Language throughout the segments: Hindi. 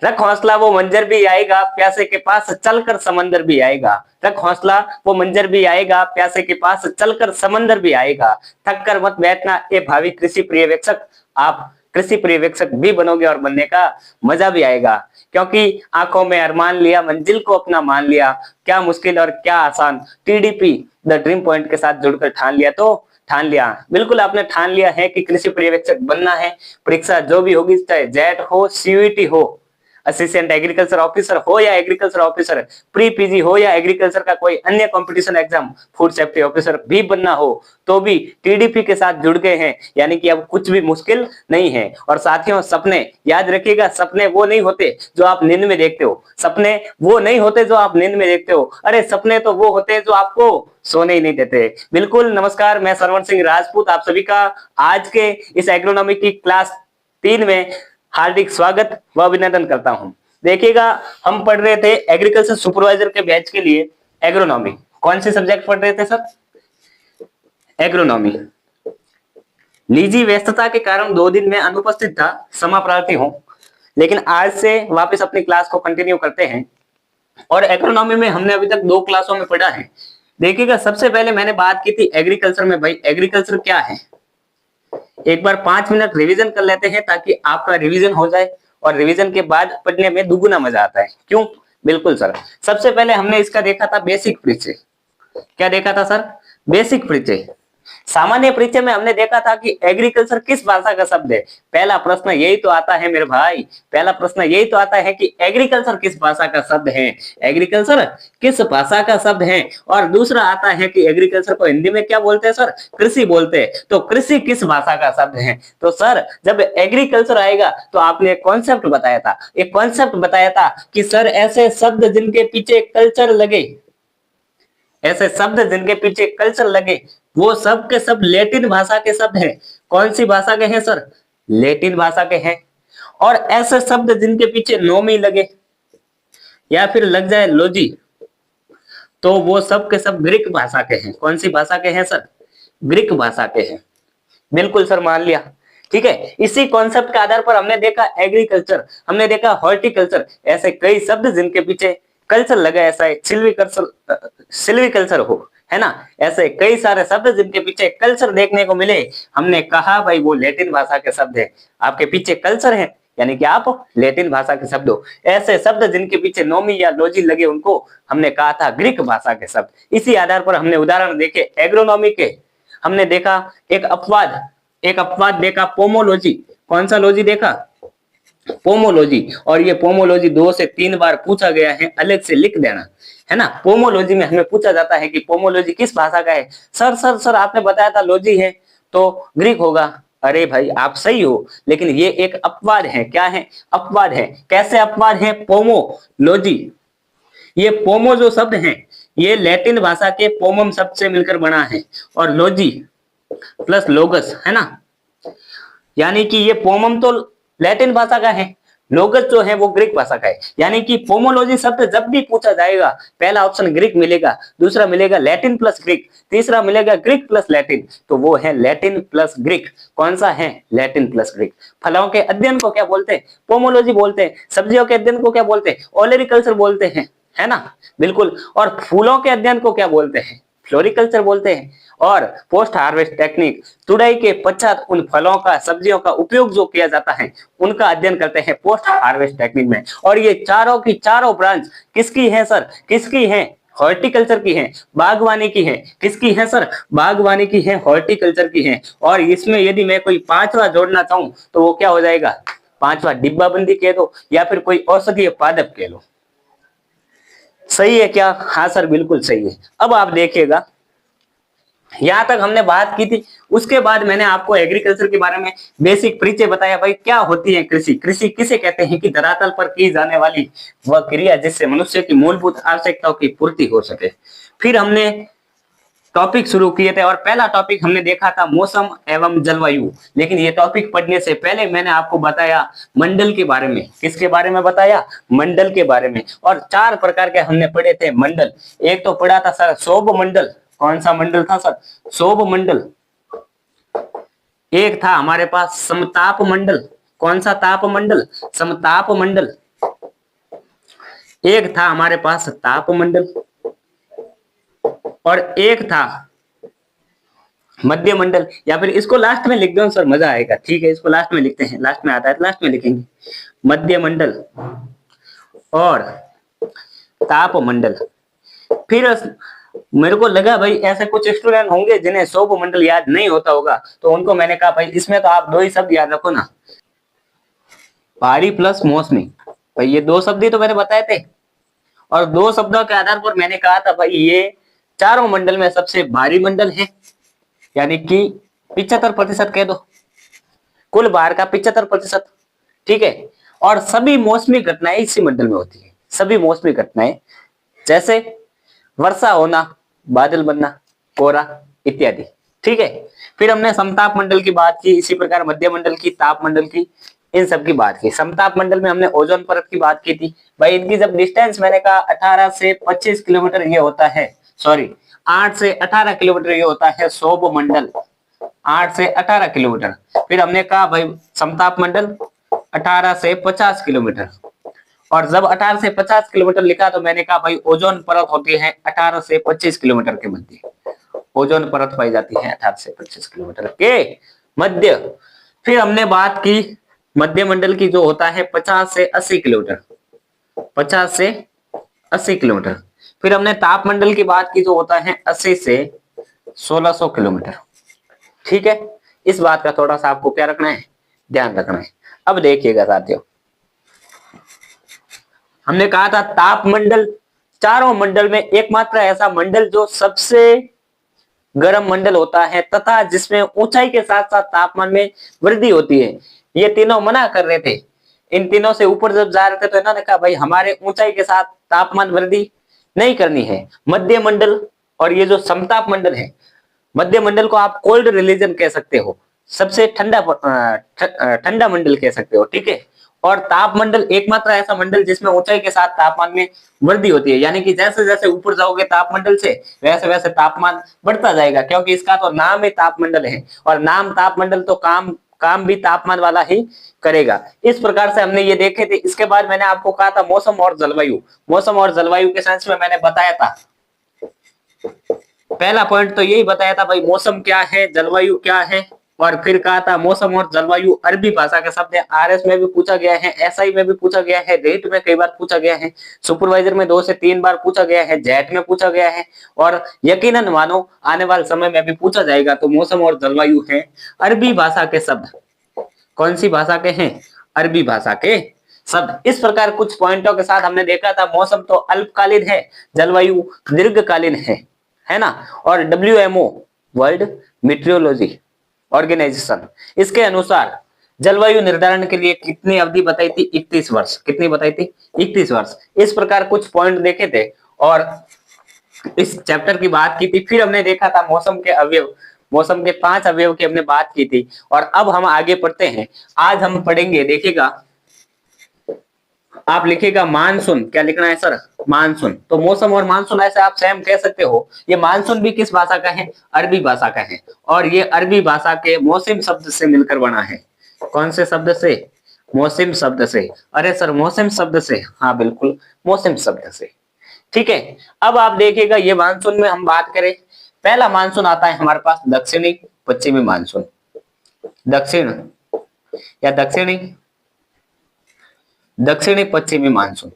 रख हौसला वो मंजर भी आएगा, प्यासे के पास चलकर समंदर भी आएगा। रख हौसला वो मंजर भी आएगा, प्यासे के पास चलकर समंदर भी आएगा। थक कर मत बैठना ए भावी कृषि पर्यवेक्षक, आप कृषि पर्यवेक्षक भी बनोगे और बनने का मजा भी आएगा। क्योंकि आंखों में अरमान लिया, मंजिल को अपना मान लिया, क्या मुश्किल और क्या आसान, टीडीपी द ड्रीम पॉइंट के साथ जुड़कर ठान लिया तो ठान लिया। बिल्कुल आपने ठान लिया है कि कृषि पर्यवेक्षक बनना है। परीक्षा जो भी होगी, चाहे जेट हो, सीयूईटी हो, असिस्टेंट एग्रीकल्चर ऑफिसर हो या एग्रीकल्चर ऑफिसर, प्री पीजी हो या एग्रीकल्चर का कोई अन्य competition exam, food safety officer भी बनना हो तो भी टीडीपी के साथ जुड़ गए हैं, यानी कि अब कुछ भी मुश्किल नहीं है। और साथियों, सपने याद रखिएगा, सपने वो नहीं होते जो आप नींद में देखते हो, सपने वो नहीं होते जो आप नींद में देखते हो, अरे सपने तो वो होते हैं जो आपको सोने ही नहीं देते। बिल्कुल, नमस्कार, मैं सरवण सिंह राजपूत आप सभी का आज के इस एग्रोनॉमी की क्लास 3 में हार्दिक स्वागत व अभिनंदन करता हूं। देखिएगा, हम पढ़ रहे थे एग्रीकल्चर सुपरवाइजर के बैच के लिए एग्रोनॉमी। कौन से सब्जेक्ट पढ़ रहे थे सर? एग्रोनॉमी। निजी व्यस्तता के कारण 2 दिन में अनुपस्थित था, क्षमा प्रार्थी हूं, लेकिन आज से वापस अपनी क्लास को कंटिन्यू करते हैं। और एग्रोनॉमी में हमने अभी तक 2 क्लासों में पढ़ा है। देखिएगा, सबसे पहले मैंने बात की थी एग्रीकल्चर में, भाई एग्रीकल्चर क्या है, एक बार 5 मिनट रिवीजन कर लेते हैं ताकि आपका रिवीजन हो जाए और रिवीजन के बाद पढ़ने में दुगुना मजा आता है। क्यों? बिल्कुल सर, सबसे पहले हमने इसका देखा था बेसिक परिचय। क्या देखा था सर? बेसिक परिचय। सामान्य परिचय में हमने देखा था कि एग्रीकल्चर किस भाषा का शब्द है। पहला प्रश्न यही तो आता है मेरे भाई, पहला प्रश्न यही तो आता है कि एग्रीकल्चर किस भाषा का शब्द है, एग्रीकल्चर किस भाषा का शब्द है। और दूसरा आता है कि एग्रीकल्चर को हिंदी में क्या बोलते हैं सर? कृषि बोलते हैं। तो कृषि किस भाषा का शब्द है? तो सर, जब एग्रीकल्चर आएगा तो आपने एक कॉन्सेप्ट बताया था, एक कॉन्सेप्ट बताया था कि सर ऐसे शब्द जिनके पीछे कल्चर लगे, ऐसे शब्द जिनके पीछे कल्चर लगे, वो सब के सब लैटिन भाषा के शब्द हैं। कौन सी भाषा के हैं सर? लैटिन भाषा के हैं। और ऐसे शब्द जिनके पीछे नोमी लगे या फिर लग जाए लॉजी, तो वो सब के सब ग्रीक भाषा के हैं। कौन सी भाषा के हैं सर? ग्रीक भाषा के हैं। बिल्कुल सर, मान लिया। ठीक है, इसी कॉन्सेप्ट के आधार पर हमने देखा एग्रीकल्चर, हमने देखा हॉर्टिकल्चर, ऐसे कई शब्द जिनके पीछे कल्चर लगा, ऐसा है सिल्वीकल्चर हो, है ना, ऐसे कई सारे शब्द जिनके पीछे कल्चर देखने को मिले। हमने कहा भाई वो लैटिन भाषा के शब्द है, आपके पीछे कल्चर है यानी कि आप लैटिन भाषा के शब्द हो। ऐसे शब्द जिनके पीछे नोमी या लॉजी लगे, उनको हमने कहा था ग्रीक भाषा के शब्द। इसी आधार पर हमने उदाहरण देखे एग्रोनॉमी के। हमने देखा एक अपवाद, एक अपवाद देखा पोमोलॉजी। कौन सा लॉजी देखा? पोमोलॉजी। और ये पोमोलॉजी 2 से 3 बार पूछा गया है, अलग से लिख देना, है ना। पोमोलॉजी में हमें पूछा जाता है कि पोमोलॉजी किस भाषा का है। सर सर सर आपने बताया था लॉजी है तो ग्रीक होगा। अरे भाई आप सही हो, लेकिन ये एक अपवाद है। क्या है? अपवाद है। कैसे अपवाद है? पोमोलॉजी, ये पोमो जो शब्द है ये लैटिन भाषा के पोमम शब्द से मिलकर बना है, और लॉजी प्लस लोगस, है ना, यानी कि ये पोमम तो लैटिन भाषा का है, लोगस जो है वो ग्रीक भाषा का है। यानी कि पोमोलॉजी शब्द जब भी पूछा जाएगा, पहला ऑप्शन ग्रीक मिलेगा, दूसरा मिलेगा लैटिन प्लस ग्रीक, तीसरा मिलेगा ग्रीक प्लस लैटिन, तो वो है लैटिन प्लस ग्रीक। कौन सा है? Latin plus Greek. फलों के अध्ययन को क्या बोलते हैं? पोमोलॉजी बोलते हैं। सब्जियों के अध्ययन को क्या बोलते हैं? ओलेरिकल्चर बोलते हैं, है ना, बिल्कुल। और फूलों के अध्ययन को क्या बोलते हैं? फ्लोरिकल्चर बोलते हैं। और पोस्ट हार्वेस्ट टेक्निक, तुड़ाई के पश्चात उन फलों का, सब्जियों का उपयोग जो किया जाता है, उनका अध्ययन करते हैं पोस्ट हार्वेस्ट टेक्निक में। और ये चारों की चारों ब्रांच किसकी है सर? किसकी है? हॉर्टिकल्चर की है, बागवानी की है। किसकी है सर? बागवानी की है, हॉर्टिकल्चर की है। और इसमें यदि मैं कोई 5वां जोड़ना चाहूं तो वो क्या हो जाएगा? 5वां डिब्बाबंदी कह दो या फिर कोई औषधीय पादप कह लो। सही है क्या? हाँ सर, बिल्कुल सही है। अब आप देखिएगा, यहां तक हमने बात की थी। उसके बाद मैंने आपको एग्रीकल्चर के बारे में बेसिक परिचय बताया। भाई क्या होती है कृषि? कृषि किसे कहते हैं? कि धरातल पर की जाने वाली वह क्रिया जिससे मनुष्य की मूलभूत आवश्यकताओं की पूर्ति हो सके। फिर हमने टॉपिक शुरू किए थे और पहला टॉपिक हमने देखा था मौसम एवं जलवायु। लेकिन ये टॉपिक पढ़ने से पहले मैंने आपको बताया मंडल के बारे में। किसके बारे में बताया? मंडल के बारे में। और 4 प्रकार के हमने पढ़े थे मंडल। एक तो पढ़ा था सर सौभ मंडल। कौन सा मंडल था सर? सौभ मंडल। एक था हमारे पास समताप मंडल। कौन सा ताप मंडल? समताप मंडल। एक था हमारे पास तापमंडल और एक था मध्यमंडल, या फिर इसको लास्ट में लिख दो सर, मजा आएगा। ठीक है, इसको लास्ट में लिखते हैं, लास्ट में आता है तो लास्ट में लिखेंगे। मध्यमंडल और तापमंडल। फिर मेरे को लगा भाई ऐसे कुछ स्टूडेंट होंगे जिन्हें सौभमंडल याद नहीं होता होगा, तो उनको मैंने कहा भाई इसमें तो आप दो ही शब्द याद रखो ना, भारी प्लस मौसमी। भाई ये दो शब्द ही तो मैंने बताए थे, और दो शब्दों के आधार पर मैंने कहा था भाई ये चारों मंडल में सबसे भारी मंडल है, यानी कि 75% कह दो, कुल भार का 75%। ठीक है, और सभी मौसमी घटनाएं इसी मंडल में होती है, सभी मौसमी घटनाएं, जैसे वर्षा होना, बादल बनना, कोहरा इत्यादि। ठीक है, फिर हमने समताप मंडल की बात की, इसी प्रकार मध्य मंडल की, ताप मंडल की, इन सब की बात की। समताप मंडल में हमने ओजोन परत की बात की थी। भाई इनकी जब डिस्टेंस मैंने कहा 18 से 25 किलोमीटर ये होता है, सॉरी 8 से 18 किलोमीटर ये होता है सौभ मंडल, 8 से 18 किलोमीटर। फिर हमने कहा भाई समताप मंडल 18 से 50 किलोमीटर, और जब 18 से 50 किलोमीटर लिखा तो मैंने कहा भाई ओजोन परत होती है 18 से 25 किलोमीटर के मध्य, ओजोन परत पाई जाती है 18 से 25 किलोमीटर के मध्य। फिर हमने बात की मध्य मंडल की, जो होता है 50 से 80 किलोमीटर, 50 से 80 किलोमीटर। फिर हमने ताप मंडल की बात की, जो होता है 80 से 1600 किलोमीटर। ठीक है, इस बात का थोड़ा सा आपको क्या रखना है, ध्यान रखना है। अब देखिएगा साथियों, हमने कहा था ताप मंडल चारों मंडल में एकमात्र ऐसा मंडल जो सबसे गर्म मंडल होता है तथा जिसमें ऊंचाई के साथ साथ तापमान में वृद्धि होती है। ये तीनों मना कर रहे थे, इन तीनों से ऊपर जब जा रहे थे तो इन्होंने कहा भाई हमारे ऊंचाई के साथ तापमान वृद्धि नहीं करनी है। मध्य मंडल और ये जो समताप मंडल है, मध्य मंडल को आप कोल्ड रिलीजन कह सकते हो, सबसे ठंडा मंडल कह सकते हो। ठीक है, और ताप मंडल एकमात्र ऐसा मंडल जिसमें ऊंचाई के साथ तापमान में वृद्धि होती है, यानी कि जैसे जैसे ऊपर जाओगे तापमंडल से वैसे वैसे तापमान बढ़ता जाएगा, क्योंकि इसका तो नाम ही तापमंडल है, और नाम तापमंडल तो काम भी तापमान वाला ही करेगा। इस प्रकार से हमने ये देखे थे। इसके बाद मैंने आपको कहा था मौसम और जलवायु। मौसम और जलवायु के सेंस में मैंने बताया था, पहला पॉइंट तो यही बताया था भाई मौसम क्या है, जलवायु क्या है, और फिर कहा था मौसम और जलवायु अरबी भाषा का शब्द है। आरएस में भी पूछा गया है, एसआई में भी पूछा गया है, रेट में कई बार पूछा गया है, सुपरवाइजर में 2 से 3 बार पूछा गया है, जेट में पूछा गया है, और यकीनन मानो आने वाले समय में भी पूछा जाएगा। तो मौसम और जलवायु है अरबी भाषा के शब्द। कौन सी भाषा के हैं? अरबी भाषा के शब्द। इस प्रकार कुछ पॉइंटों के साथ हमने देखा था मौसम तो अल्पकालीन है, जलवायु दीर्घकालीन है ना। और WMO वर्ल्ड मीटरोलॉजी ऑर्गेनाइजेशन, इसके अनुसार जलवायु निर्धारण के लिए कितनी अवधि बताई थी? 31 वर्ष। कितनी बताई थी? 31 वर्ष। इस प्रकार कुछ पॉइंट देखे थे और इस चैप्टर की बात की थी। फिर हमने देखा था मौसम के अवयव, मौसम के 5 अवयव की हमने बात की थी। और अब हम आगे पढ़ते हैं। आज हम पढ़ेंगे, देखिएगा आप लिखिएगा मानसून। क्या लिखना है सर? मानसून। तो मौसम और मानसून ऐसे आप सेम कह सकते हो। ये मानसून भी किस भाषा का है? अरबी भाषा का है, और ये अरबी भाषा के मौसम शब्द से मिलकर बना है। कौन से शब्द से? मौसम शब्द से। अरे सर मौसम शब्द से? हाँ बिल्कुल, मौसम शब्द से। ठीक है, अब आप देखिएगा ये मानसून में हम बात करें, पहला मानसून आता है हमारे पास दक्षिणी पश्चिमी मानसून। दक्षिण या दक्षिणी पश्चिमी मानसून।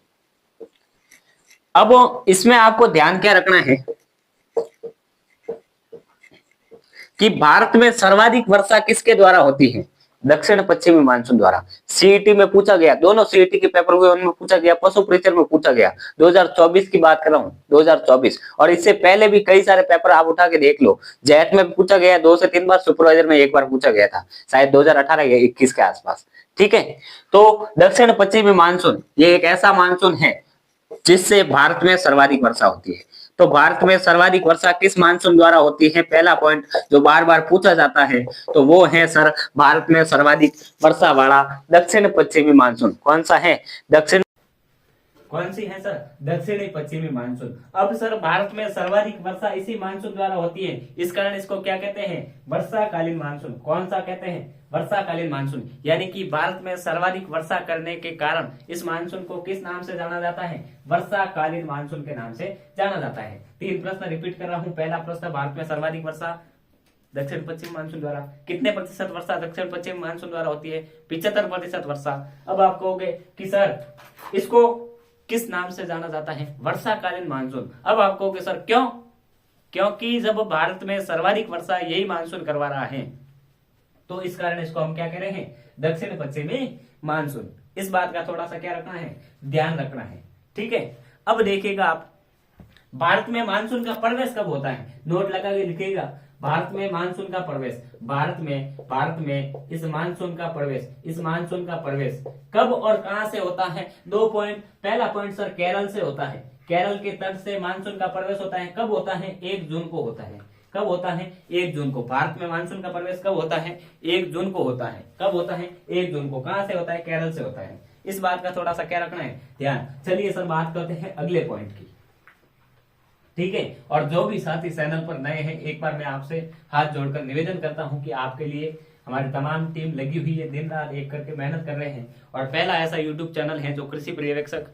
अब इसमें आपको ध्यान क्या रखना है कि भारत में सर्वाधिक वर्षा किसके द्वारा होती है? दक्षिण पश्चिमी मानसून द्वारा। सीईटी में पूछा गया, दोनों सीईटी के पेपर हुए उनमें पूछा गया, पशु परिचर में पूछा गया। 2024 की बात कर रहा हूं, 2024। और इससे पहले भी कई सारे पेपर आप उठा के देख लो। जेट में पूछा गया 2 से 3 बार, सुपरवाइजर में 1 बार पूछा गया था, शायद 2018 या 21 के आसपास। ठीक है, तो दक्षिण पश्चिमी मानसून ये एक ऐसा मानसून है जिससे भारत में सर्वाधिक वर्षा होती है। तो भारत में सर्वाधिक वर्षा किस मानसून द्वारा होती है? पहला पॉइंट जो बार बार पूछा जाता है तो वो है सर, भारत में सर्वाधिक वर्षा वाला दक्षिण पश्चिमी मानसून। कौन सा है? कौन सी है सर? दक्षिणी पश्चिमी मानसून। अब सर भारत में सर्वाधिक वर्षा इसी मानसून द्वारा होती है, इस कारण इसको क्या कहते हैं? वर्षाकालीन मानसून। कौन सा कहते हैं? वर्षाकालीन मानसून। यानी कि भारत में सर्वाधिक वर्षा करने के कारण इस मानसून को किस नाम से जाना जाता है? वर्षाकालीन मानसून के नाम से जाना जाता है। 3 प्रश्न रिपीट कर रहा हूं। पहला प्रश्न, भारत में सर्वाधिक वर्षा दक्षिण पश्चिम मानसून द्वारा। कितने प्रतिशत वर्षा दक्षिण पश्चिम मानसून द्वारा होती है? 75% वर्षा। अब आप कहोगे कि सर इसको किस नाम से जाना जाता है? वर्षाकालीन मानसून। अब आप कहोगे सर क्यों? क्योंकि जब भारत में सर्वाधिक वर्षा यही मानसून करवा रहा है, तो इस कारण इसको हम क्या कह रहे हैं? दक्षिण पश्चिमी मानसून। इस बात का थोड़ा सा क्या रखना है? ध्यान रखना है। ठीक है। अब देखिएगा आप, भारत में मानसून का प्रवेश कब होता है? नोट लगा के लिखिएगा, भारत में मानसून का प्रवेश, भारत में इस मानसून का प्रवेश कब और कहां से होता है? 2 पॉइंट। पहला पॉइंट सर केरल से होता है। केरल के तट से मानसून का प्रवेश होता है। कब होता है? 1 जून को होता है। कब होता है? 1 जून को। भारत में मानसून का प्रवेश कब होता है? 1 जून को होता है। कब होता है? 1 जून को। कहां से होता है? केरल से होता है। इस बात का थोड़ा सा क्या रखना है? ध्यान। चलिए सर बात करते हैं अगले पॉइंट की। ठीक है। और जो भी साथी चैनल पर नए हैं, एक बार मैं आपसे हाथ जोड़कर निवेदन करता हूं कि आपके लिए हमारी तमाम टीम लगी हुई है, दिन रात एक करके मेहनत कर रहे हैं। और पहला ऐसा यूट्यूब चैनल है जो कृषि पर्यवेक्षक,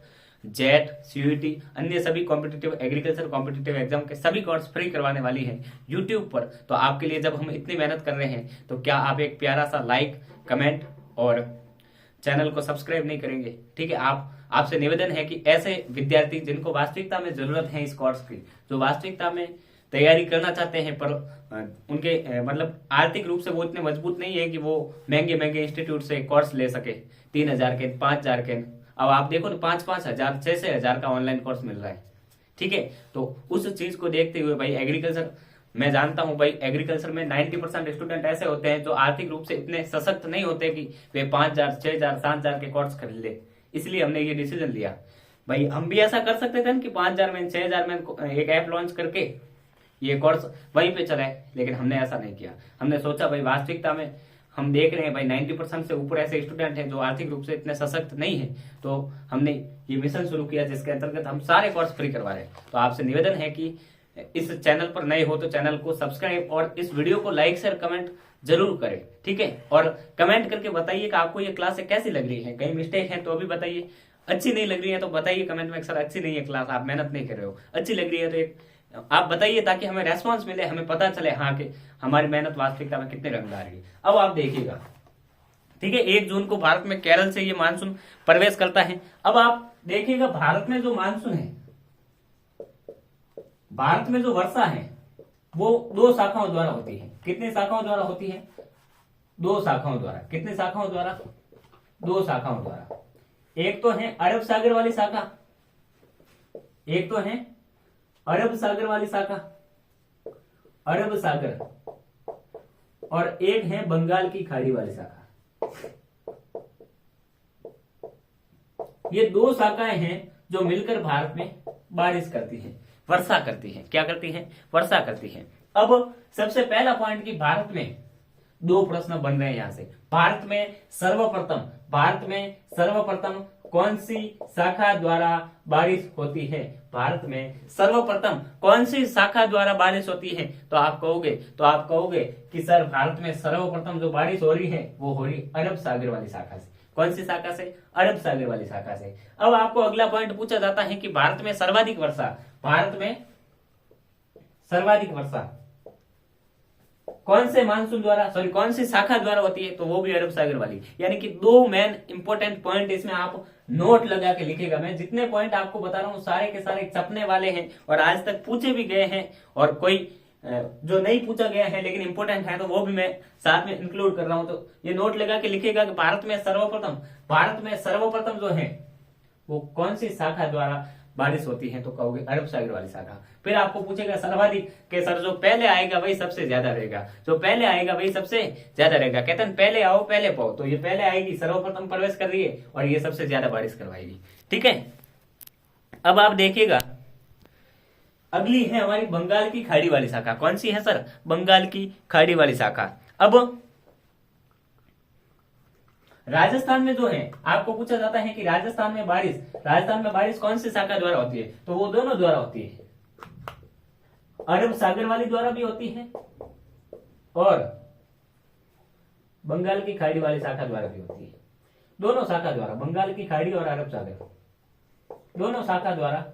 जेट, सीयूईटी, अन्य सभी कॉम्पिटिटिव एग्रीकल्चर कॉम्पिटिटिव एग्जाम के सभी कोर्स फ्री करवाने वाली है यूट्यूब पर। तो आपके लिए जब हम इतनी मेहनत कर रहे हैं, तो क्या आप एक प्यारा सा लाइक, कमेंट और चैनल को सब्सक्राइब नहीं करेंगे? ठीक है। आपसे निवेदन है कि ऐसे विद्यार्थी जिनको वास्तविकता में जरूरत है इस कोर्स की, जो वास्तविकता में तैयारी करना चाहते हैं पर उनके मतलब आर्थिक रूप से वो इतने मजबूत नहीं है कि वो महंगे महंगे इंस्टीट्यूट से कोर्स ले सके, 3,000 के, 5,000 के। अब आप देखो ना, 5-5 हजार, 6-6 हजार का ऑनलाइन कोर्स मिल रहा है। ठीक है। तो उस चीज को देखते हुए भाई एग्रीकल्चर, मैं जानता हूं भाई एग्रीकल्चर में 90% स्टूडेंट ऐसे होते हैं जो आर्थिक रूप से इतने सशक्त नहीं होते कि वे 5,000, 6,000, 7,000 के कोर्स खरीद ले। इसलिए हमने ये डिसीजन लिया। भाई हम भी ऐसा कर सकते थे ना कि 5,000 में, 6,000 में एक ऐप लॉन्च करके ये कोर्स वहीं पे चलाए, लेकिन हमने ऐसा नहीं किया। हमने सोचा भाई वास्तविकता में हम देख रहे हैं भाई 90% से ऊपर ऐसे स्टूडेंट हैं जो आर्थिक रूप से इतने सशक्त नहीं है, तो हमने ये मिशन शुरू किया जिसके अंतर्गत हम सारे कोर्स फ्री करवा रहे हैं। तो आपसे निवेदन है कि इस चैनल पर नए हो तो चैनल को सब्सक्राइब और इस वीडियो को लाइक शेयर कमेंट जरूर करें। ठीक है। और कमेंट करके बताइए कि आपको ये क्लास कैसी लग रही है। कहीं मिस्टेक है तो भी बताइए, अच्छी नहीं लग रही है तो बताइए कमेंट में, सर अच्छी नहीं है क्लास, आप मेहनत नहीं कर रहे हो। अच्छी लग रही है तो एक आप बताइए ताकि हमें रेस्पॉन्स मिले, हमें पता चले हाँ कि हमारी मेहनत वास्तविकता में कितने रंगदार है। अब आप देखिएगा, ठीक है, 1 जून को भारत में केरल से ये मानसून प्रवेश करता है। अब आप देखिएगा भारत में जो मानसून है, भारत में जो वर्षा है वो 2 शाखाओं द्वारा होती है। कितनी शाखाओं द्वारा होती है? 2 शाखाओं द्वारा। कितनी शाखाओं द्वारा? 2 शाखाओं द्वारा। एक तो है अरब सागर वाली शाखा, एक तो है अरब सागर वाली शाखा, अरब सागर, और एक है बंगाल की खाड़ी वाली शाखा। ये 2 शाखाएं हैं जो मिलकर भारत में बारिश करती हैं, वर्षा करती हैं। क्या करती हैं? वर्षा करती हैं। अब सबसे पहला पॉइंट कि भारत में 2 प्रश्न बन रहे हैं यहां से। भारत में सर्वप्रथम कौन सी शाखा द्वारा बारिश होती है? भारत में सर्वप्रथम कौन सी शाखा द्वारा बारिश होती है? तो आप कहोगे कि सर भारत में सर्वप्रथम जो बारिश हो रही है वो हो रही अरब सागर वाली शाखा से। कौन सी शाखा से? अरब सागर वाली शाखा से। अब आपको अगला पॉइंट पूछा जाता है कि भारत में सर्वाधिक वर्षा, भारत में सर्वाधिक वर्षा कौन से मानसून द्वारा, कौन सी शाखा द्वारा होती है? तो वो भी अरब सागर वाली। यानी कि 2 मेन इंपोर्टेंट पॉइंट इसमें आप नोट लगा के लिखेगा। मैं जितने पॉइंट आपको बता रहा हूं सारे के सारे छपने वाले हैं और आज तक पूछे भी गए हैं, और कोई जो नहीं पूछा गया है लेकिन इंपोर्टेंट है तो वो भी मैं साथ में इंक्लूड कर रहा हूं। तो ये नोट लगा के लिखेगा कि भारत में सर्वप्रथम जो है वो कौन सी शाखा द्वारा बारिश होती है? तो कहोगे अरब सागर वाली शाखा। फिर आपको पूछेगा सर्वाधिक के सर जो पहले आएगा वही सबसे ज्यादा रहेगा, जो पहले आएगा वही सबसे ज्यादा रहेगा। कहते हैं पहले आओ पहले पाओ, तो ये पहले आएगी, सर्वप्रथम प्रवेश कर रही है और ये सबसे ज्यादा बारिश करवाएगी। ठीक है। अब आप देखिएगा अगली है हमारी बंगाल की खाड़ी वाली शाखा। कौन सी है सर? बंगाल की खाड़ी वाली शाखा। अब राजस्थान में जो है आपको पूछा जाता है कि राजस्थान में बारिश कौन सी शाखा द्वारा होती है, तो वो दोनों द्वारा होती है, अरब सागर वाली द्वारा भी होती है और बंगाल की खाड़ी वाली शाखा द्वारा भी होती है। दोनों शाखा द्वारा, बंगाल की खाड़ी और अरब सागर, दोनों शाखा द्वारा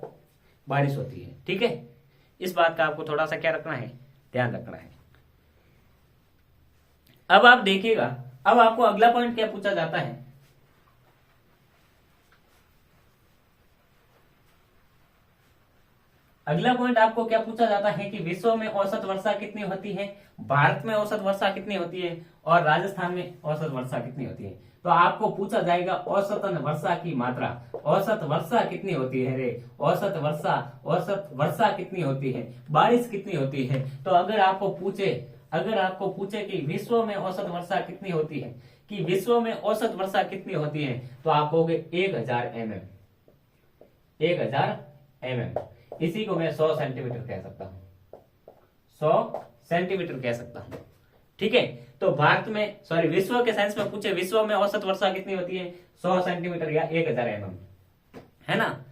बारिश होती है। ठीक है, इस बात का आपको थोड़ा सा क्या रखना है, ध्यान रखना है। अब आप देखिएगा, अब आपको अगला पॉइंट क्या पूछा जाता है, अगला पॉइंट आपको क्या पूछा जाता है कि विश्व में औसत वर्षा कितनी होती है, भारत में औसत वर्षा कितनी होती है और राजस्थान में औसत वर्षा कितनी होती है। तो आपको पूछा जाएगा औसतन वर्षा की मात्रा, औसत वर्षा कितनी होती है रे, औसत वर्षा कितनी होती है, बारिश कितनी होती है। तो अगर आपको पूछे कि विश्व में औसत वर्षा कितनी होती है, कि विश्व में औसत वर्षा कितनी होती है, तो आप कहोगे 1000 mm, 1000 mm। इसी को मैं 100 सेंटीमीटर कह सकता हूं, 100 सेंटीमीटर कह सकता हूं। ठीक है, तो विश्व के साइंस में पूछे विश्व में औसत वर्षा कितनी होती है, 100 सेंटीमीटर या 1000 mm, है ना,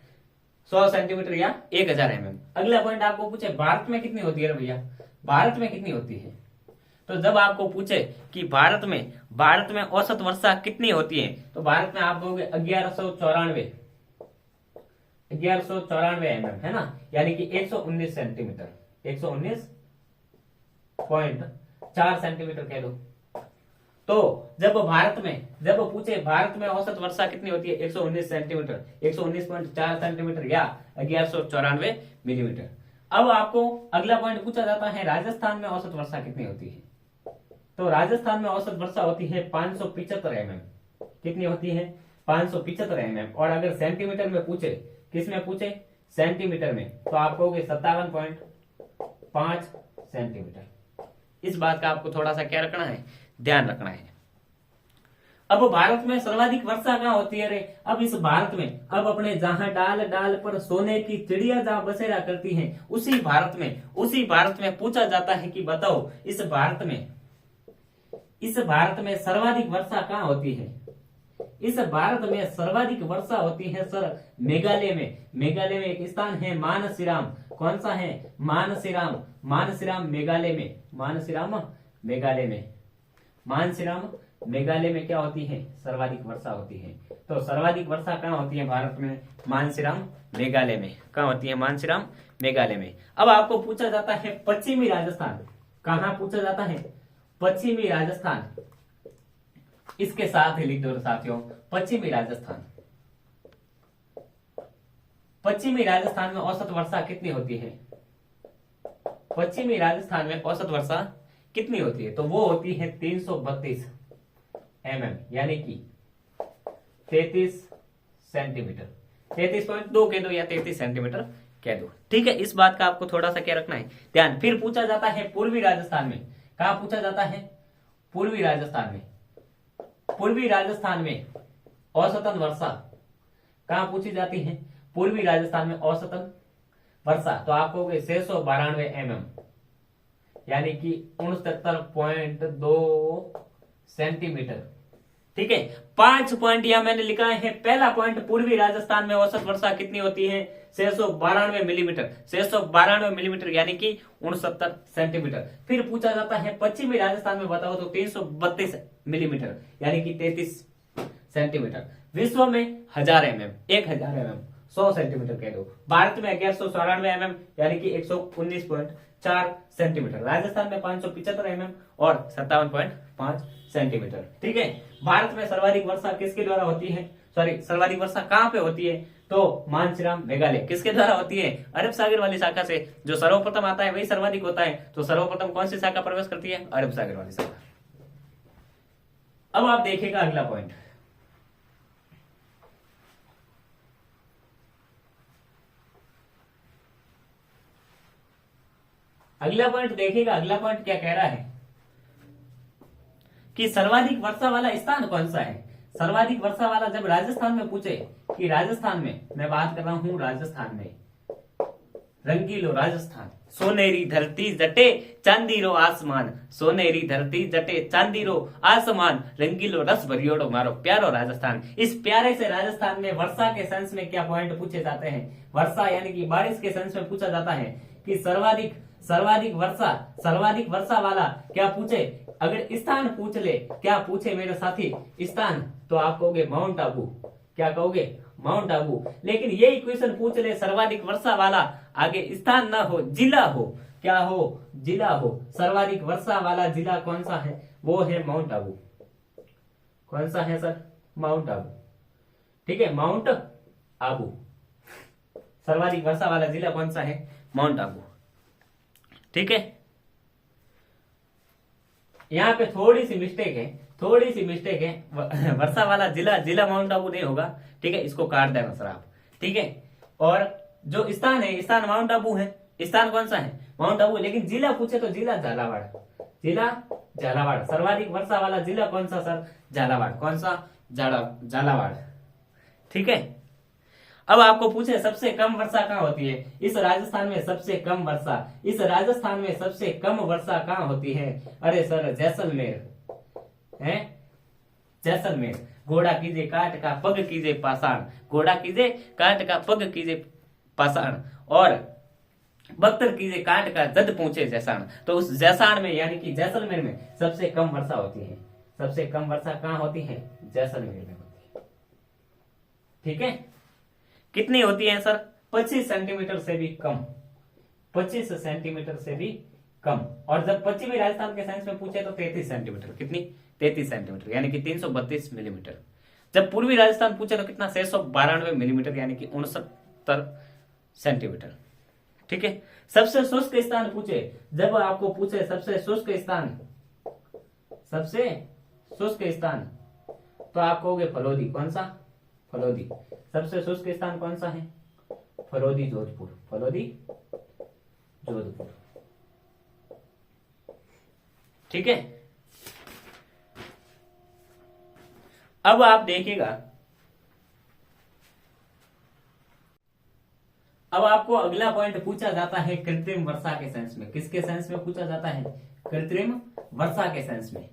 100 सेंटीमीटर या 1000 mm। अगला पॉइंट आपको पूछे भारत में कितनी होती है भैया, भारत में कितनी होती है। तो जब आपको पूछे कि भारत में औसत वर्षा कितनी होती है, तो भारत में आप कहोगे 1194 mm, है ना, यानी कि 119 सेंटीमीटर, 119.4 सेंटीमीटर कह दो। तो जब पूछे भारत में औसत वर्षा कितनी होती है, 119 सेंटीमीटर, 119.4 सेंटीमीटर या 1194 मिलीमीटर। अब आपको अगला पॉइंट पूछा जाता है राजस्थान में औसत वर्षा कितनी होती है। तो राजस्थान में औसत वर्षा होती है 575 mm। कितनी होती है, 575 mm। और अगर सेंटीमीटर में पूछे, किस में पूछे, सेंटीमीटर में, तो आप कहोगे 57.5 सेंटीमीटर। इस बात का आपको थोड़ा सा क्या रखना है, ध्यान रखना है। अब भारत में सर्वाधिक वर्षा कहाँ होती है रे, अब इस भारत में, अब अपने जहां डाल डाल पर सोने की चिड़िया जहां बसेरा करती हैं, उसी भारत में पूछा जाता है कि बताओ इस भारत में सर्वाधिक वर्षा कहाँ होती है। इस भारत में सर्वाधिक वर्षा होती है सर मेघालय में। मेघालय में एक स्थान है मानसीराम, कौन सा है, मानसीराम मेघालय में, मानसीराम मेघालय में क्या होती है, सर्वाधिक वर्षा होती है। तो सर्वाधिक वर्षा कहाँ होती है भारत में, मानसीराम मेघालय में, कहाँ होती है, मानसीराम मेघालय में। अब आपको पूछा जाता है पश्चिमी राजस्थान, कहाँ पूछा जाता है, पश्चिमी राजस्थान, इसके साथ ही लिख दो साथियों, पश्चिमी राजस्थान में औसत वर्षा कितनी होती है, पश्चिमी राजस्थान में औसत वर्षा कितनी होती है, तो वो होती है 332 mm, यानी कि 33 सेंटीमीटर, 33.2 कह दो या 33 सेंटीमीटर कह दो। ठीक है, इस बात का आपको थोड़ा सा क्या रखना है, ध्यान। फिर पूछा जाता है पूर्वी राजस्थान में, कहा पूछा जाता है, पूर्वी राजस्थान में औसतन वर्षा कहां पूछी जाती है, पूर्वी राजस्थान में औसतन वर्षा, तो आप कहोगे 692 mm, यानी कि 69.2 सेंटीमीटर। ठीक है, 5 पॉइंट यहां मैंने लिखा है। पहला पॉइंट, पूर्वी राजस्थान में औसत वर्षा कितनी होती है, 692 मिलीमीटर, 692 मिलीमीटर यानी कि 69 सेंटीमीटर। फिर पूछा जाता है पश्चिमी राजस्थान में बताओ तो 332 मिलीमीटर यानी कि 33 सेंटीमीटर। विश्व में 1000 mm, 1000 mm, 100 सेंटीमीटर कह दो। भारत में 1194 mm यानी कि 119.4 सेंटीमीटर। राजस्थान में 575 mm और 57.5 सेंटीमीटर। ठीक है, भारत में सर्वाधिक वर्षा किसके द्वारा होती है, सर्वाधिक वर्षा कहां पे होती है, तो मानसीराम मेघालय। किसके द्वारा होती है, अरब सागर वाली शाखा से, जो सर्वप्रथम आता है वही सर्वाधिक होता है। तो सर्वप्रथम कौन सी शाखा प्रवेश करती है, अरब सागर वाली शाखा। अब आप देखिएगा अगला पॉइंट, देखिएगा अगला पॉइंट क्या कह रहा है कि सर्वाधिक वर्षा वाला स्थान कौन सा है। सर्वाधिक वर्षा वाला जब राजस्थान में पूछे कि राजस्थान में, मैं बात कर रहा हूं राजस्थान में, रंगीलो राजस्थान, सोनेरी धरती जटे चांदीरो आसमान, सोनेरी धरती जटे चांदीरो आसमान, रंगीलो रस भरियोड़ो मारो प्यारो राजस्थान। इस प्यारे से राजस्थान में वर्षा के सेंस में क्या पॉइंट पूछे जाते हैं? वर्षा यानी कि बारिश के सेंस में पूछा जाता है कि सर्वाधिक वर्षा वाला क्या पूछे? अगर स्थान पूछ ले, क्या पूछे मेरे साथी? स्थान, तो आप कहोगे माउंट आबू। क्या कहोगे? माउंट आबू। लेकिन यही क्वेश्चन पूछ ले सर्वाधिक वर्षा वाला, आगे स्थान ना हो, जिला हो। क्या हो? जिला हो। सर्वाधिक वर्षा वाला जिला कौन सा है? वो है माउंट आबू। कौन सा है सर? माउंट आबू। ठीक है, माउंट आबू। सर्वाधिक वर्षा वाला जिला कौन सा है? माउंट आबू। ठीक है, यहाँ पे थोड़ी सी मिस्टेक है, वर्षा वाला जिला माउंट आबू नहीं होगा। ठीक है, इसको काट देना सर आप। ठीक है, और जो स्थान है, स्थान माउंट आबू है। स्थान कौन सा है? माउंट आबू। लेकिन जिला पूछे तो जिला झालावाड़। जिला झालावाड़। सर्वाधिक वर्षा वाला जिला कौन सा सर? झालावाड़। कौन सा? झालावाड़। ठीक है, अब आपको पूछे सबसे कम वर्षा कहाँ होती है? इस राजस्थान में सबसे कम वर्षा, इस राजस्थान में सबसे कम वर्षा कहाँ होती है? अरे सर, जैसलमेर है। जैसलमेर। घोड़ा कीजे काट का पग कीजे पाषाण, घोड़ा कीजे काट का पग कीजे पाषाण, और बख्तर कीजे काट का जद पूछे जैसाण। तो उस जैसाण में यानी कि जैसलमेर में सबसे कम वर्षा होती है। सबसे कम वर्षा कहाँ होती है? जैसलमेर में होती है। ठीक है, कितनी होती है सर? 25 सेंटीमीटर से भी कम। 25 सेंटीमीटर से भी कम। और जब पश्चिमी राजस्थान के साइंस में पूछे तो 33 सेंटीमीटर। कितनी? 33 सेंटीमीटर यानी कि 332 मिलीमीटर। जब पूर्वी राजस्थान पूछे तो कितना? 692 मिलीमीटर यानी कि 69 सेंटीमीटर। ठीक है, सबसे शुष्क स्थान पूछे, जब आपको पूछे सबसे शुष्क स्थान, तो आप कहोगे फलोदी। कौन सा? फलोदी। सबसे शुष्क स्थान कौन सा है? फलोदी जोधपुर। फलोदी जोधपुर। ठीक है, अब आप देखिएगा, अब आपको अगला पॉइंट पूछा जाता है कृत्रिम वर्षा के सेंस में। किसके सेंस में पूछा जाता है? कृत्रिम वर्षा के सेंस में।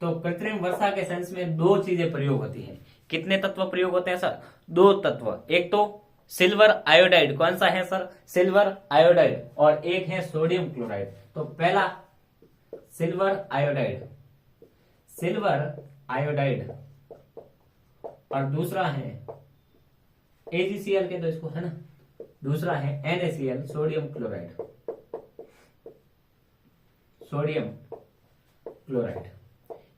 तो कृत्रिम वर्षा के सेंस में दो चीजें प्रयोग होती है। कितने तत्व प्रयोग होते हैं सर? 2 तत्व। एक तो सिल्वर आयोडाइड। कौन सा है सर? Silver iodide. और एक है सोडियम क्लोराइड। तो पहला सिल्वर आयोडाइड, और दूसरा है AgCl के, तो इसको है ना, दूसरा है NaCl, सोडियम क्लोराइड।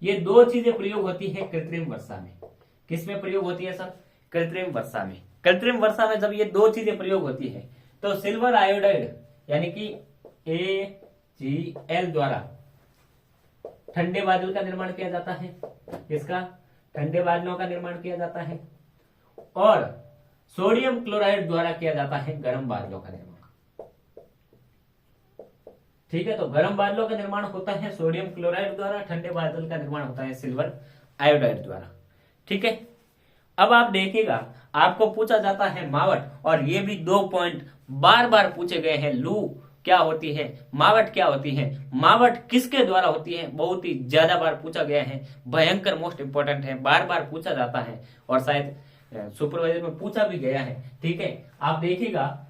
ये दो चीजें प्रयोग होती है कृत्रिम वर्षा में। किसमें प्रयोग होती है सर? कृत्रिम वर्षा में। कृत्रिम वर्षा में जब ये दो चीजें प्रयोग होती है तो सिल्वर आयोडाइड यानी कि AgCl द्वारा ठंडे बादल का निर्माण किया जाता है। किसका? ठंडे बादलों का निर्माण किया जाता है। और सोडियम क्लोराइड द्वारा किया जाता है गर्म बादलों का निर्माण। ठीक है, तो गर्म बादलों का निर्माण होता है सोडियम क्लोराइड द्वारा, ठंडे बादल का निर्माण होता है सिल्वर आयोडाइड द्वारा। ठीक है, अब आप देखिएगा, आपको पूछा जाता है मावट, और ये भी 2 पॉइंट बार बार पूछे गए हैं। लू क्या होती है? मावट क्या होती है? मावट किसके द्वारा होती है? बहुत ही ज्यादा बार पूछा गया है, भयंकर मोस्ट इंपोर्टेंट है, बार बार पूछा जाता है, और शायद सुपरवाइजर में पूछा भी गया है। ठीक है, आप देखिएगा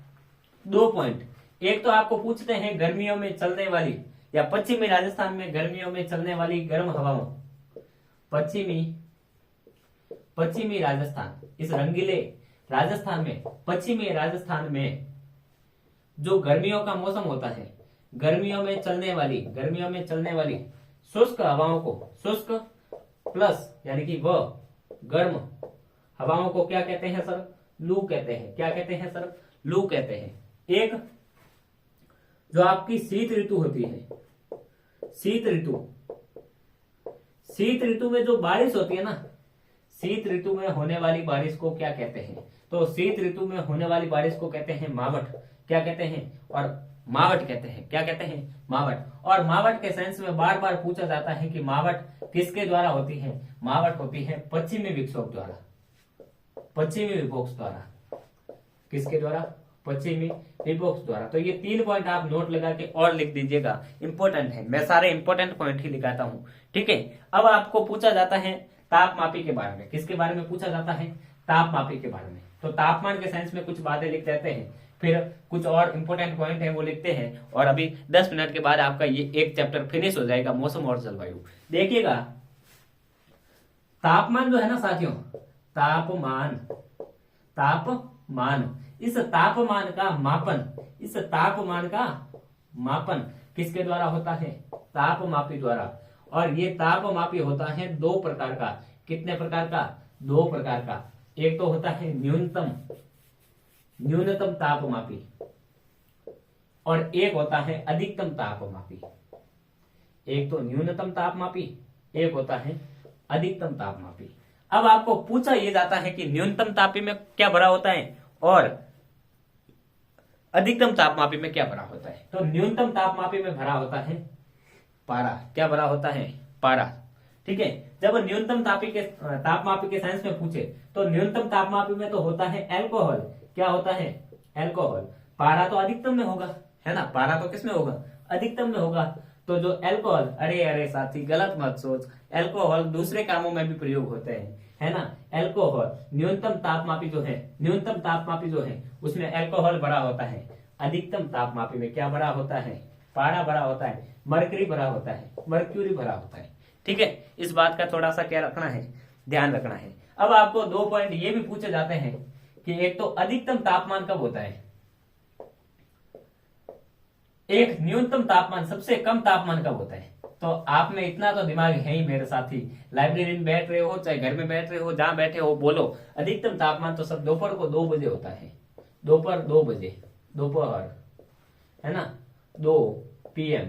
2 पॉइंट। एक तो आपको पूछते हैं गर्मियों में चलने वाली, या पश्चिमी राजस्थान में गर्मियों में चलने वाली गर्म हवाओं। पश्चिमी राजस्थान, इस रंगीले राजस्थान में, पश्चिमी राजस्थान में जो गर्मियों का मौसम होता है, गर्मियों में चलने वाली शुष्क हवाओं को, शुष्क प्लस यानी कि वह गर्म हवाओं को क्या कहते हैं सर? लू कहते हैं। क्या कहते हैं सर? लू कहते हैं। एक जो आपकी शीत ऋतु होती है, शीत ऋतु में जो बारिश होती है ना, शीत ऋतु में होने वाली बारिश को क्या कहते हैं? तो शीत ऋतु में होने वाली बारिश को कहते हैं मावट। क्या कहते हैं? और मावट कहते हैं। क्या कहते हैं? मावट। और मावट के सेंस में बार बार पूछा जाता है कि मावट किसके द्वारा होती है? मावट होती है पश्चिमी विक्षोभ द्वारा। पश्चिमी विक्षोभ द्वारा। किसके द्वारा? पश्चिमी विभोक्स द्वारा। तो ये 3 पॉइंट आप नोट लगा के और लिख दीजिएगा, इंपॉर्टेंट है, मैं सारे इंपॉर्टेंट पॉइंट ही लिखाता हूँ। ठीक है, अब आपको पूछा जाता है तापमापी के बारे में। किसके बारे में पूछा जाता है? तापमापी के बारे में। तो तापमान के साइंस में कुछ बातें लिख देते हैं, फिर कुछ और इंपॉर्टेंट पॉइंट है वो लिखते हैं, और अभी 10 मिनट के बाद आपका ये एक चैप्टर फिनिश हो जाएगा, मौसम और जलवायु। देखिएगा, तापमान जो है ना साथियों, तापमान, इस तापमान का मापन किसके द्वारा होता है? तापमापी द्वारा। और ये तापमापी होता है 2 प्रकार का। कितने प्रकार का? 2 प्रकार का। एक तो होता है न्यूनतम तापमापी, और एक होता है अधिकतम तापमापी। एक तो न्यूनतम तापमापी, एक होता है अधिकतम तापमापी। अब आपको पूछा यह जाता है कि न्यूनतम तापी में क्या भरा होता है और अधिकतम तापमापी में क्या भरा होता है। तो न्यूनतम तापमापी में भरा होता है पारा। क्या भरा होता है? पारा। ठीक है, जब न्यूनतम तापमापी के साइंस में पूछे तो न्यूनतम तापमापी में तो होता है एल्कोहल। क्या होता है? एल्कोहल। पारा तो अधिकतम में होगा, है ना? पारा तो किस में होगा? अधिकतम में होगा। तो जो एल्कोहल, अरे साथी गलत मत सोच, एल्कोहल दूसरे कामों में भी प्रयोग होते हैं, है ना? एल्कोहल न्यूनतम तापमापी जो है उसमें एल्कोहल भरा होता है। अधिकतम तापमापी में क्या भरा होता है? पारा भरा होता है, मरकरी भरा होता है, मर्क्यूरी भरा होता है। ठीक है, इस बात का थोड़ा सा क्या रखना है? ध्यान रखना है। अब आपको 2 पॉइंट ये भी पूछे जाते हैं कि एक तो अधिकतम तापमान कब होता है, एक न्यूनतम तापमान, सबसे कम तापमान कब होता है। तो आप में इतना तो दिमाग है ही मेरे साथी, लाइब्रेरी में बैठ रहे हो चाहे घर में बैठ रहे हो, जहां बैठे हो बोलो, अधिकतम तापमान तो सब दोपहर को 2 बजे होता है। दोपहर 2 बजे, दोपहर, है ना? 2 PM,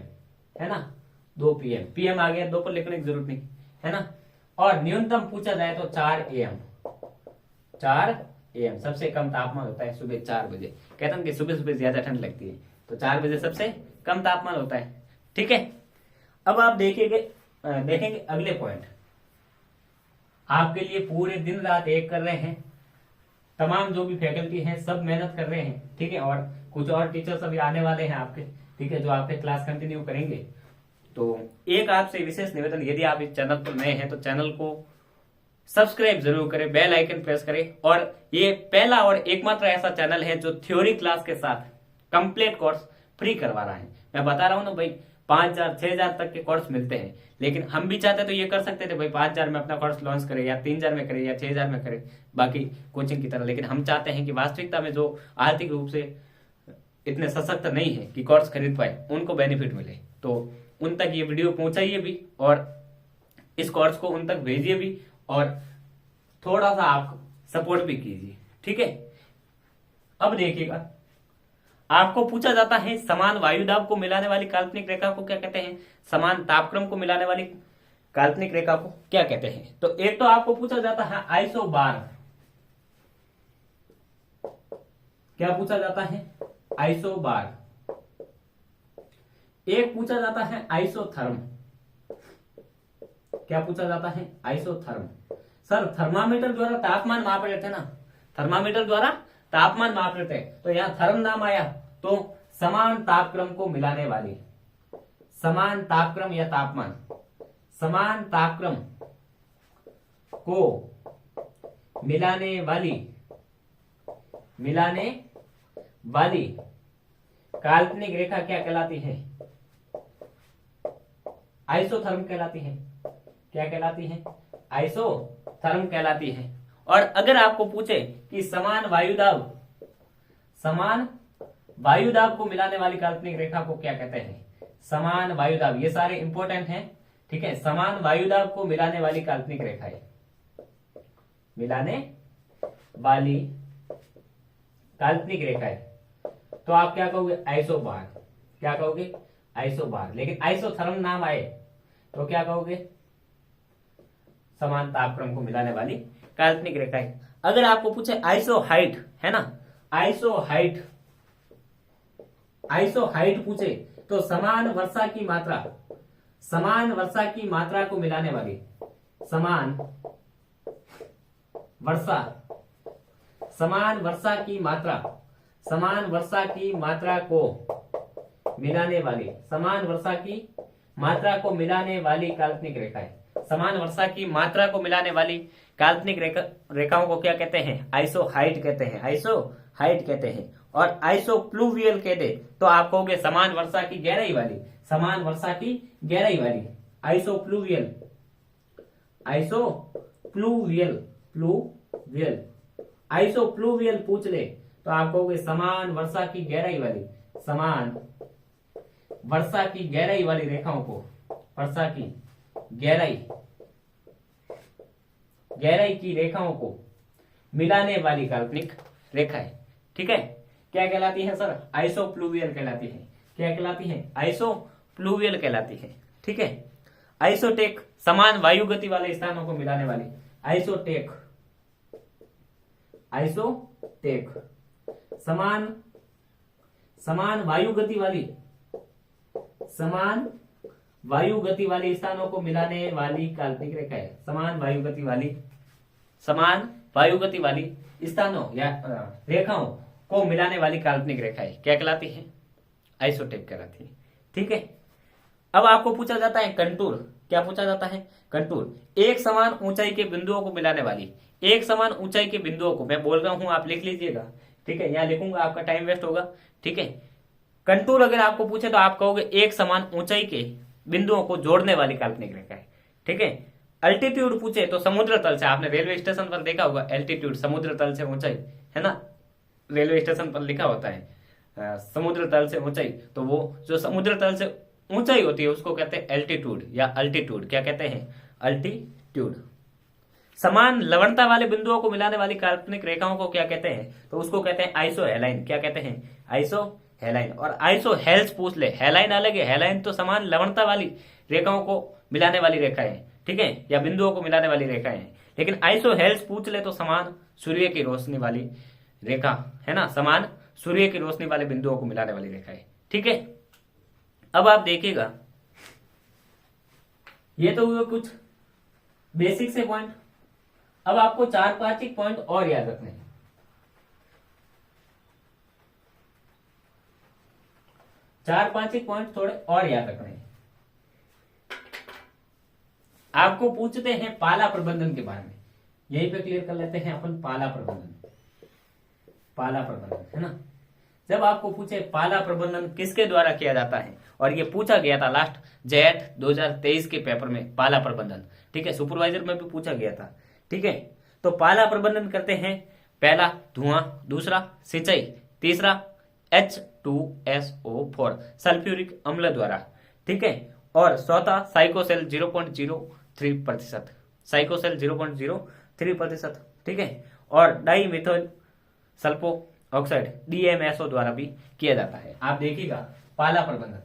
है ना? 2 PM, PM आ गया, दोपहर लिखने की जरूरत नहीं, है ना? और न्यूनतम पूछा जाए तो 4 AM, 4 AM सबसे कम तापमान होता है सुबह 4 बजे। कहते हैं कि सुबह सुबह ज्यादा ठंड लगती है, तो 4 बजे सबसे कम तापमान होता है। ठीक है, अब आप देखेंगे अगले पॉइंट। आपके लिए पूरे दिन रात एक कर रहे हैं, तमाम जो भी फैकल्टी हैं सब मेहनत कर रहे हैं। ठीक है, और कुछ और टीचर्स अभी आने वाले हैं आपके, ठीक है, जो आपके क्लास कंटिन्यू करेंगे। तो एक आपसे विशेष निवेदन, यदि आप इस चैनल पर नए हैं तो चैनल को सब्सक्राइब जरूर करें, बेल आइकन प्रेस करें। और ये पहला और एकमात्र ऐसा चैनल है जो थ्योरी क्लास के साथ कंप्लीट कोर्स फ्री करवा रहा है। मैं बता रहा हूं ना भाई, 5,000 6,000 तक के कोर्स मिलते हैं, लेकिन हम भी चाहते तो ये कर सकते थे भाई 5,000 में अपना कोर्स लॉन्च करें, या 3,000 में करें, या 6,000 में करें, बाकी कोचिंग की तरह। लेकिन हम चाहते हैं कि वास्तविकता में जो आर्थिक रूप से इतने सशक्त नहीं है कि कोर्स खरीद पाए, उनको बेनिफिट मिले, तो उन तक ये वीडियो पहुंचाइए भी, और इस कोर्स को उन तक भेजिए भी, और थोड़ा सा आप सपोर्ट भी कीजिए। ठीक है, अब देखिएगा, आपको पूछा जाता है समान वायुदाब को मिलाने वाली काल्पनिक रेखा को क्या कहते हैं? समान तापक्रम को मिलाने वाली काल्पनिक रेखा को क्या कहते हैं? तो एक तो आपको पूछा जाता है आइसोबार। क्या पूछा जाता है? आइसोबार। एक पूछा जाता है आइसोथर्म। क्या पूछा जाता है? आइसोथर्म। सर थर्मामीटर द्वारा तापमान माप रहे थे ना, थर्मामीटर द्वारा तापमान माप रहे थे, तो यहां थर्म नाम आया, तो समान तापक्रम को मिलाने वाली, समान तापक्रम या तापमान, समान तापक्रम को मिलाने वाली काल्पनिक रेखा क्या कहलाती है? आइसोथर्म कहलाती है। क्या कहलाती है? आइसोथर्म कहलाती है। और अगर आपको पूछे कि समान वायुदाब को मिलाने वाली काल्पनिक रेखा को क्या कहते हैं? समान वायुदाब, ये सारे इंपॉर्टेंट हैं। ठीक है, समान वायुदाब को मिलाने वाली काल्पनिक रेखा है, मिलाने वाली काल्पनिक रेखा है, तो आप क्या कहोगे? आइसोबार। क्या कहोगे? आइसोबार। लेकिन आइसोथर्म नाम आए तो क्या कहोगे? समान तापक्रम को मिलाने वाली काल्पनिक रेखा है। अगर आपको पूछे आइसोहाइट, है ना, आइसोहाइट पूछे तो समान वर्षा की मात्रा को मिलाने वाली, समान वर्षा की मात्रा समान वर्षा की मात्रा को मिलाने वाली, समान वर्षा की मात्रा को मिलाने वाली काल्पनिक रेखाएं, समान वर्षा की मात्रा को मिलाने वाली काल्पनिक रेखाओं को क्या कहते हैं? आइसोहाइड कहते हैं, आइसोहाइड कहते हैं। और आइसोप्लूवियल कहते तो आप कहोगे समान वर्षा की गहराई वाली, समान वर्षा की गहराई वाली, आइसोप्लूवियल, आइसोप्लूवियल, प्लूवियल, आइसोप्लूवियल पूछ ले तो आप कहोगे समान वर्षा की गहराई वाली, समान वर्षा की गहराई वाली रेखाओं को, वर्षा की गहराई, गहराई की रेखाओं को मिलाने वाली काल्पनिक रेखाएं, ठीक है, क्या कहलाती है सर? आइसोप्लूवियल कहलाती है। क्या कहलाती है? आइसोप्लूवियल कहलाती है, ठीक है। आइसोटेक, समान वायु गति वाले स्थानों को मिलाने वाली, आइसोटेक, आइसोटेक, समान वायु गति वाली, समान वायु गति वाली स्थानों को मिलाने वाली काल्पनिक रेखा है। समान वायु गति वाली, समान वायु गति वाली स्थानों या रेखाओं को मिलाने वाली काल्पनिक रेखा है, क्या कहलाती है? आइसोटेप कहलाती है, ठीक है। अब आपको पूछा जाता है कंटूर, क्या पूछा जाता है? कंटूर, एक समान ऊंचाई के बिंदुओं को मिलाने वाली, एक समान ऊंचाई के बिंदुओं को, मैं बोल रहा हूं आप लिख लीजिएगा, ठीक है, यहां लिखूंगा आपका टाइम वेस्ट होगा, ठीक है। कंटूर अगर आपको पूछे तो आप कहोगे एक समान ऊंचाई के बिंदुओं को जोड़ने वाली काल्पनिक रेखा है, ठीक है। अल्टीट्यूड पूछे तो समुद्र तल से, आपने रेलवे स्टेशन पर देखा होगा एल्टीट्यूड, समुद्र तल से ऊंचाई, है ना, रेलवे स्टेशन पर लिखा होता है समुद्र तल से ऊंचाई, तो वो जो समुद्र तल से ऊंचाई होती है उसको कहते हैं एल्टीट्यूड या अल्टीट्यूड, क्या कहते हैं? अल्टीट्यूड। समान लवणता वाले बिंदुओं को मिलाने वाली काल्पनिक रेखाओं को क्या कहते हैं? तो उसको कहते हैं आइसोहेलाइन, क्या कहते हैं? आइसोहेलाइन। और आइसोहेल्स पूछ ले, हेलाइन अलग है, हेलाइन तो समान लवणता वाली रेखाओं को मिलाने वाली रेखाएं है, ठीक है, या बिंदुओं को मिलाने वाली रेखाएं हैं। लेकिन आइसोहेल्स पूछ ले तो समान सूर्य की रोशनी वाली रेखा, है ना, समान सूर्य की रोशनी वाले बिंदुओं को मिलाने वाली रेखा है, ठीक है। अब आप देखिएगा, ये तो हुए कुछ बेसिक से पॉइंट। अब आपको 4-5 पॉइंट और याद रखने हैं। 4-5 पॉइंट थोड़े और याद रखने हैं। आपको पूछते हैं पाला प्रबंधन के बारे में, यहीं पे क्लियर कर लेते हैं अपन पाला प्रबंधन, पाला प्रबंधन, है ना। जब आपको पूछे पाला प्रबंधन किसके द्वारा किया जाता है, और ये पूछा गया था लास्ट जेट 2023 के पेपर में, पाला प्रबंधन, ठीक है, सुपरवाइजर में भी पूछा गया था, ठीक है। तो पाला प्रबंधन करते हैं, पहला धुआं, दूसरा सिंचाई, तीसरा H2SO4 सल्फ्यूरिक अम्ल द्वारा, ठीक है, और चौथा साइकोसेल 0.03%, साइकोसेल 0.03%, ठीक है, और डाइमिथाइल सल्फो ऑक्साइड DMSO द्वारा भी किया जाता है। आप देखिएगा पाला प्रबंधन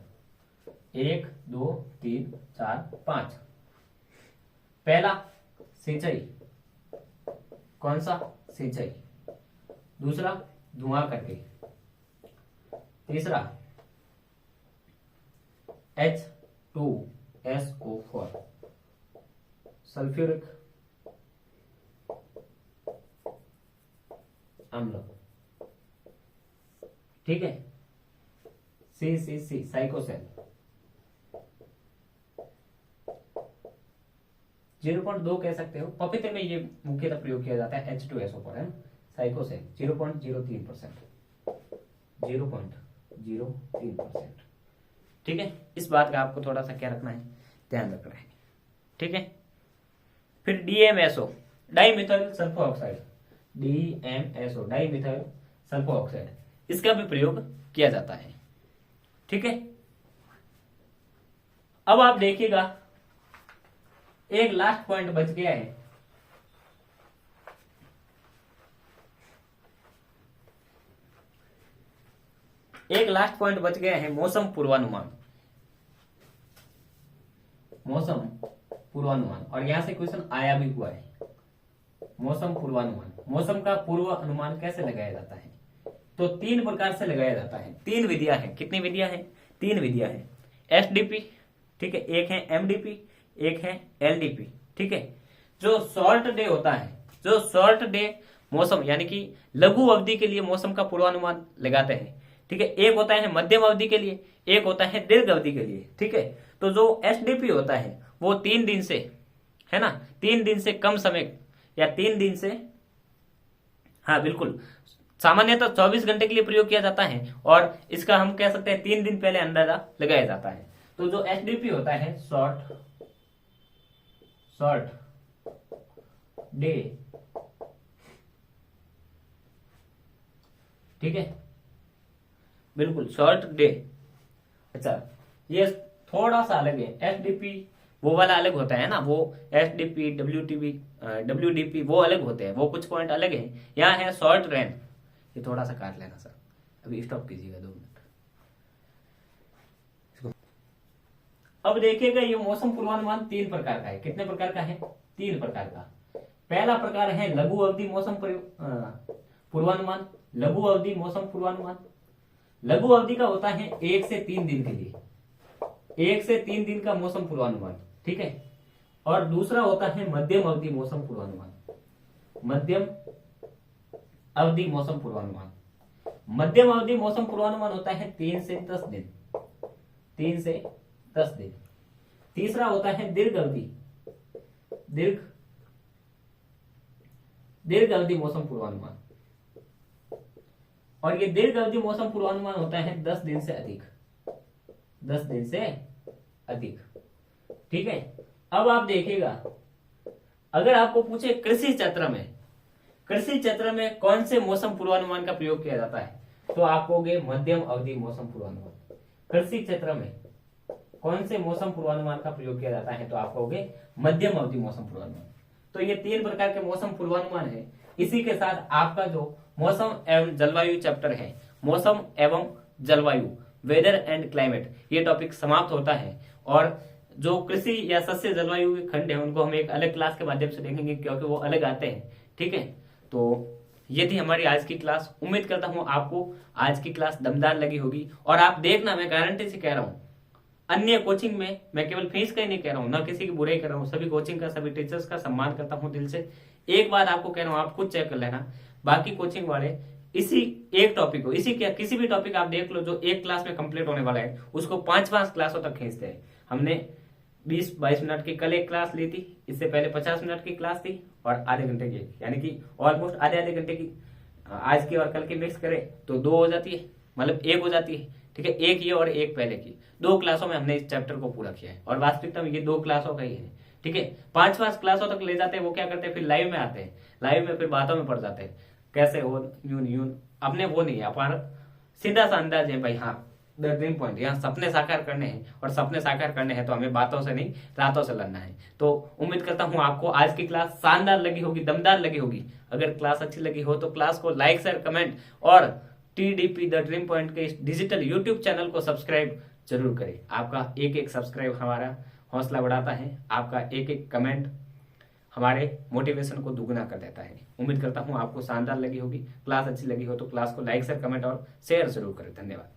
1 2 3 4 5। पहला सिंचाई, कौन सा? सिंचाई। दूसरा धुआं करके, तीसरा H2SO4 सल्फ्यूरिक अम्ल, ठीक है, सी साइकोसेल 0.2 कह सकते हो। पपीते में ये मुख्यतः प्रयोग किया जाता है H2SO4, है, साइकोसेल 0.03%, 0.03%, ठीक है। इस बात का आपको थोड़ा सा क्या रखना है, ध्यान रखना है, ठीक है। फिर DMSO dimethyl sulpho oxide, DMSO dimethyl sulpho oxide, इसका भी प्रयोग किया जाता है, ठीक है। अब आप देखिएगा एक लास्ट पॉइंट बच गया है, एक लास्ट पॉइंट बच गया है, मौसम पूर्वानुमान, मौसम पूर्वानुमान। और यहां से क्वेश्चन आया भी हुआ है, मौसम पूर्वानुमान, मौसम का पूर्व अनुमान कैसे लगाया जाता है? तो 3 प्रकार से लगाया जाता है, 3 विधियां हैं। कितनी विधियां हैं? 3 विधियां हैं। SDP, ठीक है, एक है MDP, एक है LDP, ठीक है। जो शॉर्ट डे होता है, जो शॉर्ट डे मौसम यानी कि लघु अवधि के लिए मौसम का पूर्वानुमान लगाते हैं। ठीक है, एक होता है मध्यम अवधि के लिए, एक होता है दीर्घ अवधि के लिए। ठीक है, तो जो एसडीपी होता है वो 3 दिन से, है ना, 3 दिन से कम समय या 3 दिन से, हाँ बिल्कुल, सामान्यतः 24 घंटे के लिए प्रयोग किया जाता है और इसका हम कह सकते हैं 3 दिन पहले अंदाजा लगाया जाता है। तो जो एसडीपी होता है शॉर्ट डे, ठीक है, बिल्कुल शॉर्ट डे। अच्छा, ये थोड़ा सा अलग है, एसडीपी वो वाला अलग होता है ना, वो एसडीपी डब्ल्यूडीपी वो अलग होते हैं, वो कुछ पॉइंट अलग है। यहाँ है शॉर्ट रेन, ये थोड़ा सा काट लेना सर, अभी स्टॉप कीजिएगा 2 मिनट। अब देखिएगा ये मौसम पूर्वानुमान 3 प्रकार का है। कितने प्रकार का है? 3 प्रकार का। पहला प्रकार है लघु अवधि मौसम पूर्वानुमान। लघु अवधि मौसम पूर्वानुमान, लघु अवधि का होता है 1 से 3 दिन के लिए, 1 से 3 दिन का मौसम पूर्वानुमान। ठीक है, और दूसरा होता है मध्यम अवधि मौसम पूर्वानुमान। मध्यम अवधि मौसम पूर्वानुमान, मध्यम अवधि मौसम पूर्वानुमान होता है 3 से 10 दिन, 3 से 10 दिन। तीसरा होता है दीर्घ अवधि, दीर्घ अवधि मौसम पूर्वानुमान, और ये दीर्घ अवधि मौसम पूर्वानुमान होता है 10 दिन से अधिक, 10 दिन से अधिक। ठीक है, अब आप देखिएगा, अगर आपको पूछे कृषि क्षेत्र में कौन से मौसम पूर्वानुमान का प्रयोग किया जाता है, तो आप कहोगे मध्यम अवधि मौसम पूर्वानुमान। कृषि क्षेत्र में कौन से मौसम पूर्वानुमान का प्रयोग किया जाता है, तो आप कहोगे मध्यम अवधि मौसम पूर्वानुमान। तो ये 3 प्रकार के मौसम पूर्वानुमान है। इसी के साथ आपका जो मौसम एवं जलवायु चैप्टर है, मौसम एवं जलवायु, वेदर एंड क्लाइमेट, ये टॉपिक समाप्त होता है। और जो कृषि या सस्य जलवायु के खंड है उनको हम एक अलग क्लास के माध्यम से देखेंगे, क्योंकि वो अलग आते हैं। ठीक है, तो ये थी हमारी आज की क्लास। उम्मीद करता हूं आपको आज की क्लास दमदार लगी होगी। और आप देखना, मैं गारंटी से कह रहा हूं, अन्य कोचिंग में मैं केवल फीस का ही नहीं कह रहा हूं, ना किसी की बुराई कर रहा हूं, सभी कोचिंग का, सभी टीचर्स का सम्मान करता हूं दिल से। एक बात आपको कह रहा हूं, आप खुद चेक कर लेना, बाकी कोचिंग वाले इसी एक टॉपिक को, इसी क्या किसी भी टॉपिक आप देख लो जो एक क्लास में कंप्लीट होने वाला है, उसको 5-5 क्लासों तक खींचते हैं। हमने 20-22 मिनट की कल एक क्लास ली थी, इससे पहले 50 मिनट की क्लास थी और आधे घंटे की, यानी कि ऑलमोस्ट आधे घंटे की आज की और कल की मिक्स करें तो 2 हो जाती है, मतलब 1 हो जाती है। ठीक है, एक ये और एक पहले की, 2 क्लासों में हमने इस चैप्टर को पूरा किया है और वास्तविकता में ये 2 क्लासों का ही है। ठीक है, 5-5 क्लासों तक ले जाते हैं, वो क्या करते हैं, फिर लाइव में आते हैं, लाइव में फिर बातों में पड़ जाते हैं, कैसे हो यूं अपने वो नहीं है, हमारा सीधा सा अंदाज है भाई, हाँ द ड्रीम पॉइंट, यहाँ सपने साकार करने हैं, और सपने साकार करने हैं तो हमें बातों से नहीं रातों से लड़ना है। तो उम्मीद करता हूँ आपको आज की क्लास शानदार लगी होगी, दमदार लगी होगी। अगर क्लास अच्छी लगी हो तो क्लास को लाइक, शेयर, कमेंट और TDP द ड्रीम पॉइंट के इस डिजिटल यूट्यूब चैनल को सब्सक्राइब जरूर करें। आपका एक सब्सक्राइब हमारा हौसला बढ़ाता है, आपका एक कमेंट हमारे मोटिवेशन को दुगना कर देता है। उम्मीद करता हूँ आपको शानदार लगी होगी। क्लास अच्छी लगी हो तो क्लास को लाइक, शेयर, कमेंट और शेयर जरूर करें। धन्यवाद।